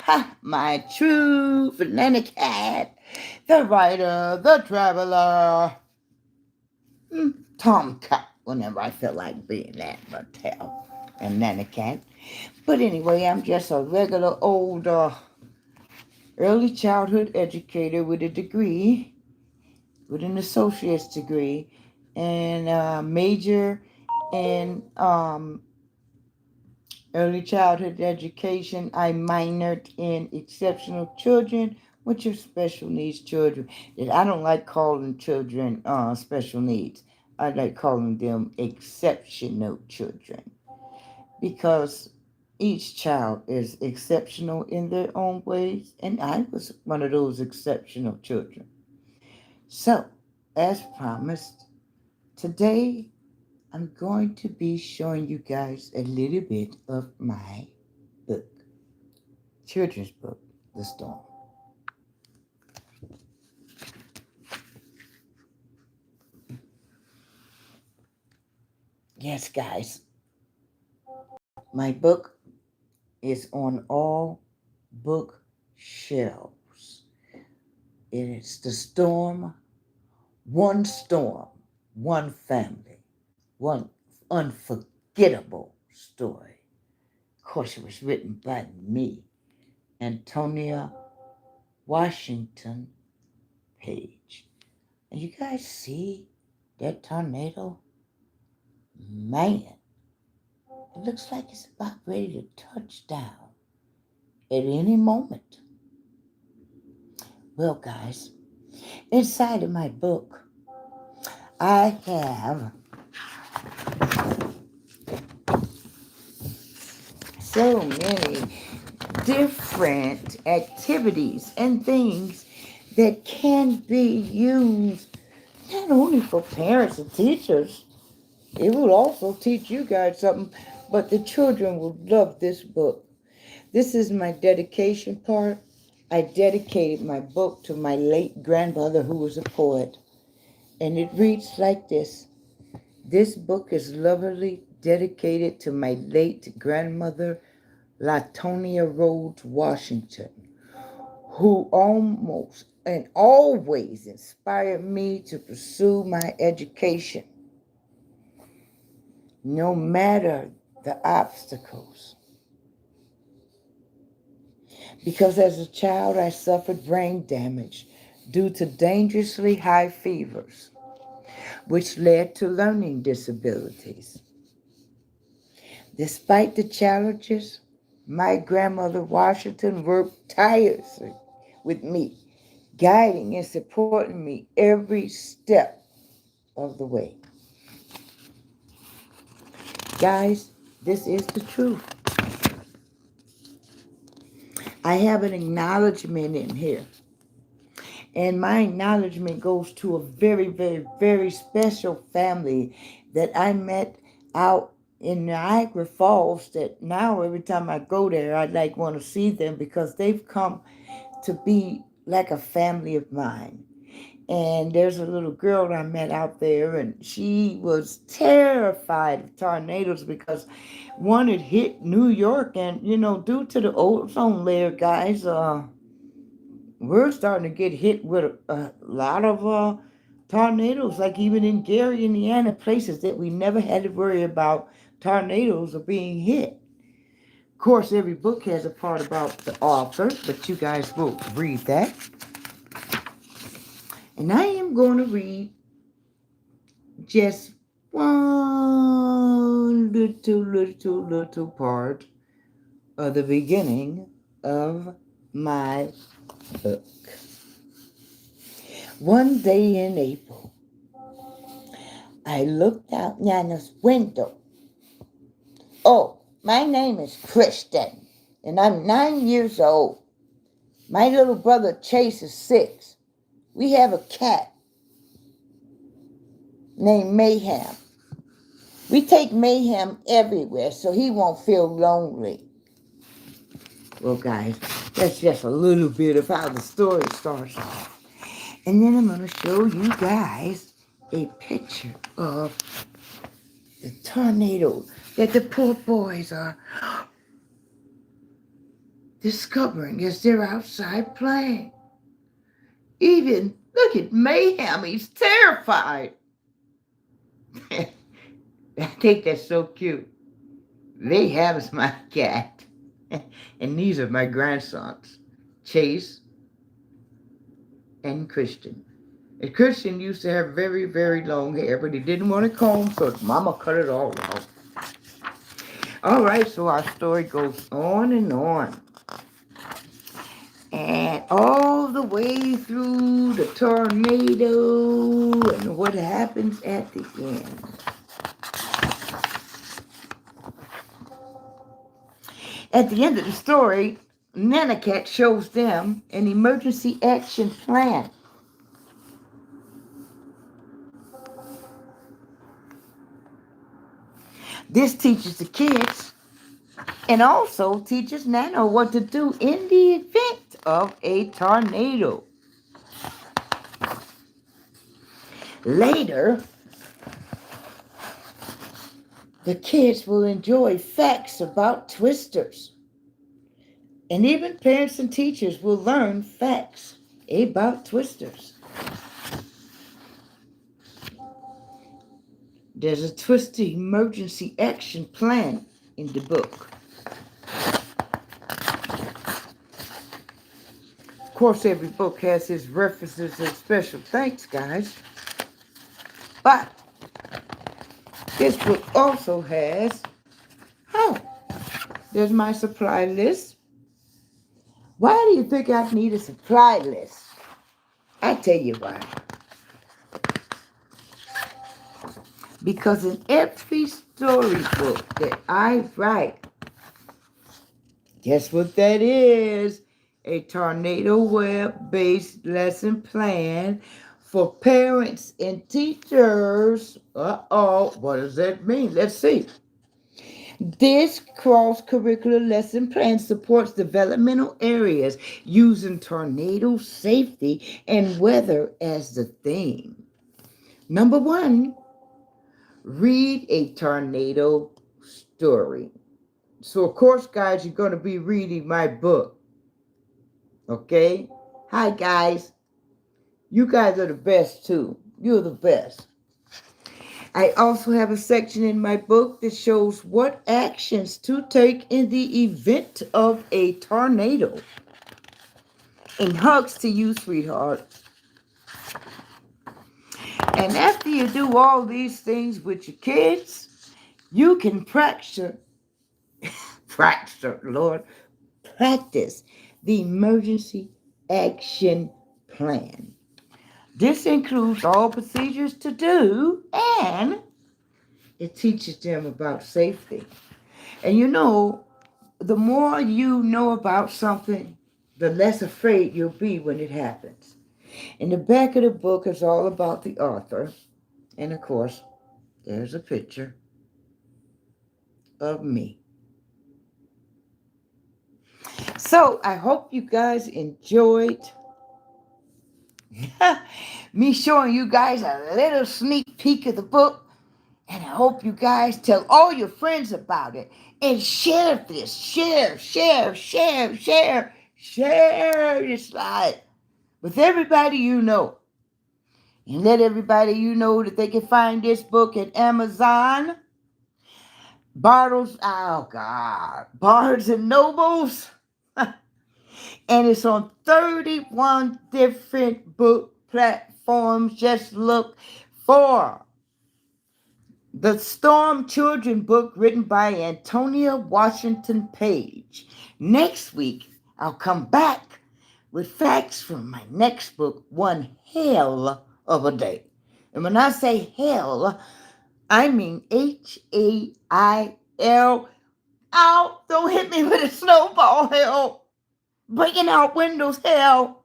Ha! My true NANAKAT, the writer, the traveler, Tom Cut, whenever I feel like being that, but tell, and NANAKAT. But anyway, I'm just a regular old early childhood educator with a degree, with an associate's degree, and a major in early childhood education. I minored in exceptional children, which are special needs children. And I don't like calling children special needs. I like calling them exceptional children because each child is exceptional in their own ways, and I was one of those exceptional children. So, as promised, today I'm going to be showing you guys a little bit of my book, children's book, The Storm. Yes, guys, my book is on all bookshelves. It's The Storm, one family, one unforgettable story. Of course, it was written by me, Antonia Washington Page. And you guys see that tornado? Man, it looks like it's about ready to touch down at any moment. Well, guys, inside of my book, I have so many different activities and things that can be used not only for parents and teachers, it will also teach you guys something, but the children will love this book. This is my dedication part. I dedicated my book to my late grandmother, who was a poet, and it reads like this. This book is lovingly dedicated to my late grandmother, Latonia Rhodes Washington, who almost and always inspired me to pursue my education, no matter the obstacles. Because as a child, I suffered brain damage due to dangerously high fevers, which led to learning disabilities. Despite the challenges, my grandmother Washington worked tirelessly with me, guiding and supporting me every step of the way. Guys, this is the truth. I have an acknowledgement in here. And my acknowledgement goes to a very, very, very special family that I met out in Niagara Falls that now every time I go there, I want to see them because they've come to be like a family of mine. And there's a little girl I met out there, and she was terrified of tornadoes because one had hit New York, and due to the ozone layer, guys, we're starting to get hit with a lot of tornadoes, like even in Gary, Indiana, places that we never had to worry about tornadoes are being hit. Of course, every book has a part about the author, but you guys will read that. And I am going to read just one little part of the beginning of my book. One day in April, I looked out Nana's window. Oh, my name is Kristen, and I'm 9 years old. My little brother Chase is 6. We have a cat named Mayhem. We take Mayhem everywhere so he won't feel lonely. Well, guys, that's just a little bit of how the story starts off. And then I'm going to show you guys a picture of the tornado that the poor boys are discovering as they're outside playing. Even, look at Mayhem, he's terrified. I think that's so cute. Mayhem is my cat. And these are my grandsons, Chase and Christian. And Christian used to have very, very long hair, but he didn't want to comb, so his mama cut it all off. All right, so our story goes on and on. And all the way through the tornado and what happens at the end. At the end of the story, NANAKAT shows them an emergency action plan. This teaches the kids and also teaches Nano what to do in the event of a tornado. Later, the kids will enjoy facts about twisters. And even parents and teachers will learn facts about twisters. There's a twister emergency action plan in the book. Of course, every book has its references and special thanks, guys. But this book also has, there's my supply list. Why do you think I need a supply list? I tell you why. Because in every storybook that I write, guess what that is? A tornado web-based lesson plan for parents and teachers. What does that mean? Let's see. This cross-curricular lesson plan supports developmental areas using tornado safety and weather as the theme. Number 1, read a tornado story. So, of course, guys, you're going to be reading my book. Okay? Hi, guys. You guys are the best, too. You're the best. I also have a section in my book that shows what actions to take in the event of a tornado. And hugs to you, sweetheart. And after you do all these things with your kids, you can practice the emergency action plan. This includes all procedures to do, and it teaches them about safety. And you know, the more you know about something, the less afraid you'll be when it happens. In the back of the book is all about the author. And of course, there's a picture of me. So I hope you guys enjoyed me showing you guys a little sneak peek of the book. And I hope you guys tell all your friends about it. And share this. Share this live with everybody you know. And let everybody you know that they can find this book at Amazon, Barnes and Nobles. And it's on 31 different book platforms. Just look for The Storm Children book written by Antonia Washington Page. Next week, I'll come back with facts from my next book, One Hell of a Day. And when I say hell, I mean H-A-I-L. Ow, don't hit me with a snowball, hell. Breaking out windows, hell.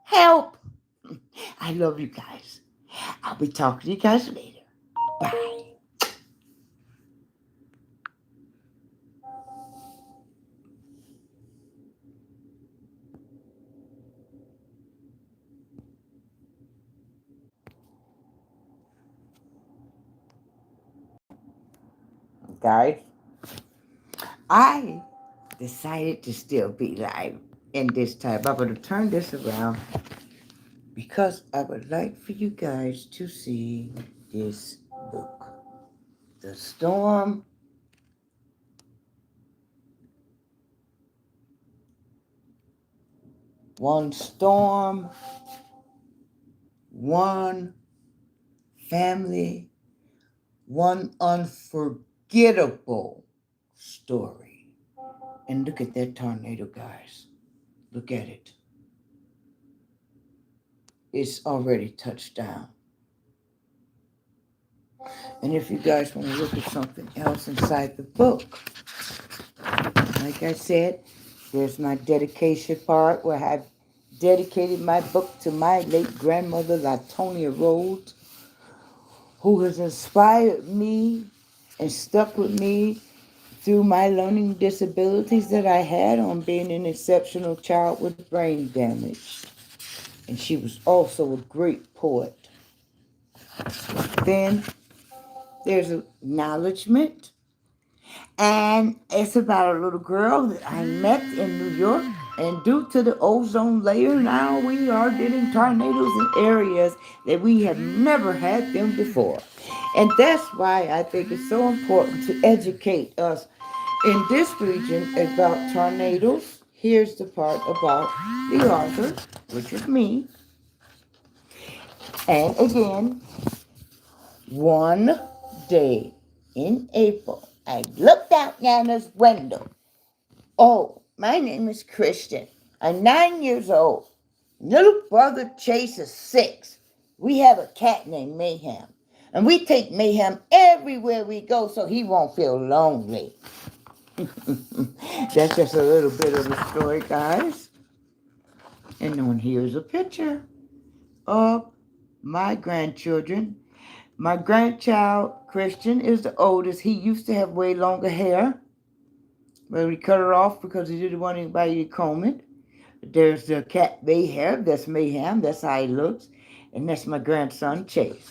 Help. I love you guys. I'll be talking to you guys later. Bye. Guys, I decided to still be live in this time. I'm going to turn this around because I would like for you guys to see this book. The Storm. One storm, one family, one unforgettable story. And look at that tornado, guys. Look at it. It's already touched down. And if you guys want to look at something else inside the book, like I said, there's my dedication part where I've dedicated my book to my late grandmother, Antonia Rhodes, who has inspired me and stuck with me through my learning disabilities that I had on being an exceptional child with brain damage. And she was also a great poet. Then there's acknowledgement. And it's about a little girl that I met in New York. And due to the ozone layer, now we are getting tornadoes in areas that we have never had them before. And that's why I think it's so important to educate us in this region about tornadoes. Here's the part about the author, which is me. And again, one day in April, I looked out Nana's window. Oh, my name is Christian. I'm 9 years old. Little brother Chase is 6. We have a cat named Mayhem. And we take Mayhem everywhere we go so he won't feel lonely. That's just a little bit of the story, guys. And on here's a picture of my grandchildren. My grandchild, Christian, is the oldest. He used to have way longer hair, but we cut it off because he didn't want anybody to comb it. There's the cat Mayhem. That's Mayhem. That's how he looks. And that's my grandson, Chase.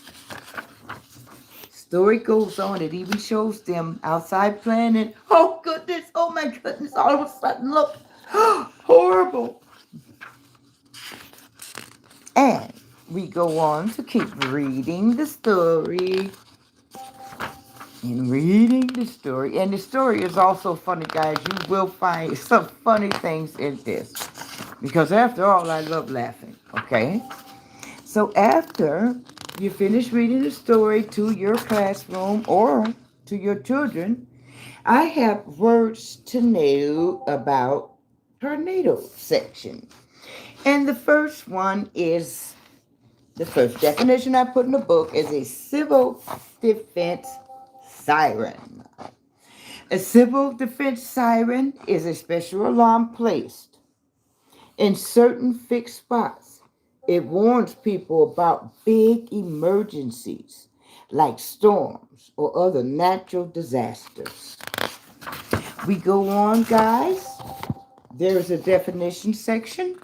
Story goes on. It even shows them outside playing and, oh goodness, oh my goodness, all of a sudden, look, horrible. And we go on to keep reading the story. And reading the story. And the story is also funny, guys. You will find some funny things in this. Because after all, I love laughing. Okay? So after you finish reading the story to your classroom or to your children, I have words to know about tornado section. And the first one is, the first definition I put in the book is a civil defense siren. A civil defense siren is a special alarm placed in certain fixed spots. It warns people about big emergencies like storms or other natural disasters. We go on, guys. There's a definition section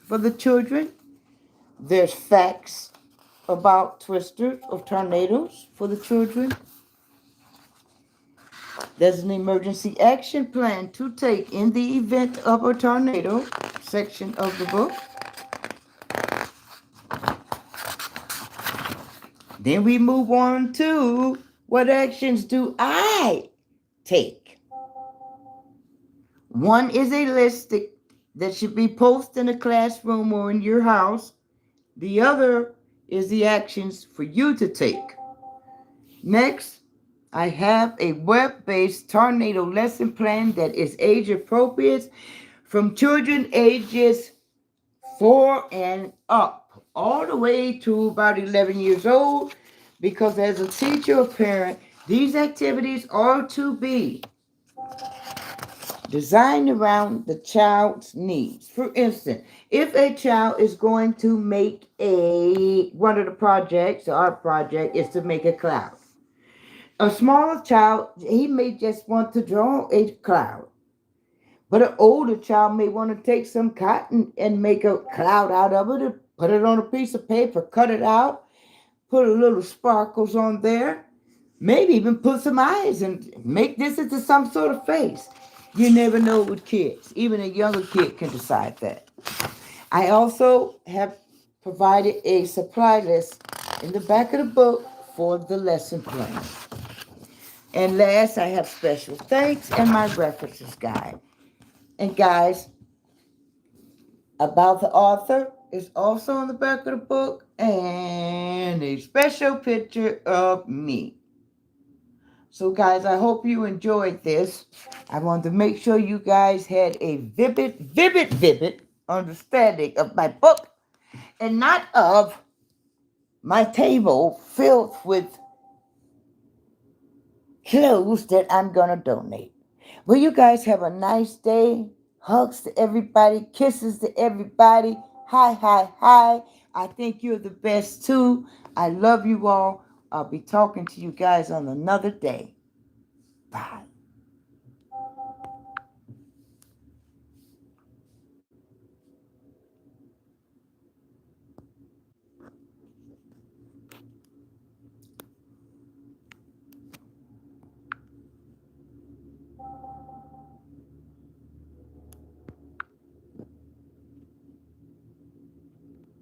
for the children. There's facts about twisters of tornadoes for the children. There's an emergency action plan to take in the event of a tornado section of the book. Then we move on to what actions do I take? One is a list that should be posted in a classroom or in your house. The other is the actions for you to take. Next, I have a web-based tornado lesson plan that is age appropriate from children ages 4 and up, all the way to about 11 years old, because as a teacher or parent, these activities are to be designed around the child's needs. For instance, if a child is going to make one of the projects, our project is to make a cloud. A smaller child, he may just want to draw a cloud. But an older child may want to take some cotton and make a cloud out of it, put it on a piece of paper, cut it out, put a little sparkles on there, Maybe even put some eyes and make this into some sort of face. You never know with kids. Even a younger kid can decide that. I also have provided a supply list in the back of the book for the lesson plan. And last, I have special thanks and my references guide. And guys, about the author is also on the back of the book and a special picture of me. So, guys, I hope you enjoyed this. I wanted to make sure you guys had a vivid understanding of my book and not of my table filled with clothes that I'm going to donate. Well, you guys have a nice day. Hugs to everybody, kisses to everybody. Hi, hi, hi. I think you're the best too. I love you all. I'll be talking to you guys on another day. Bye.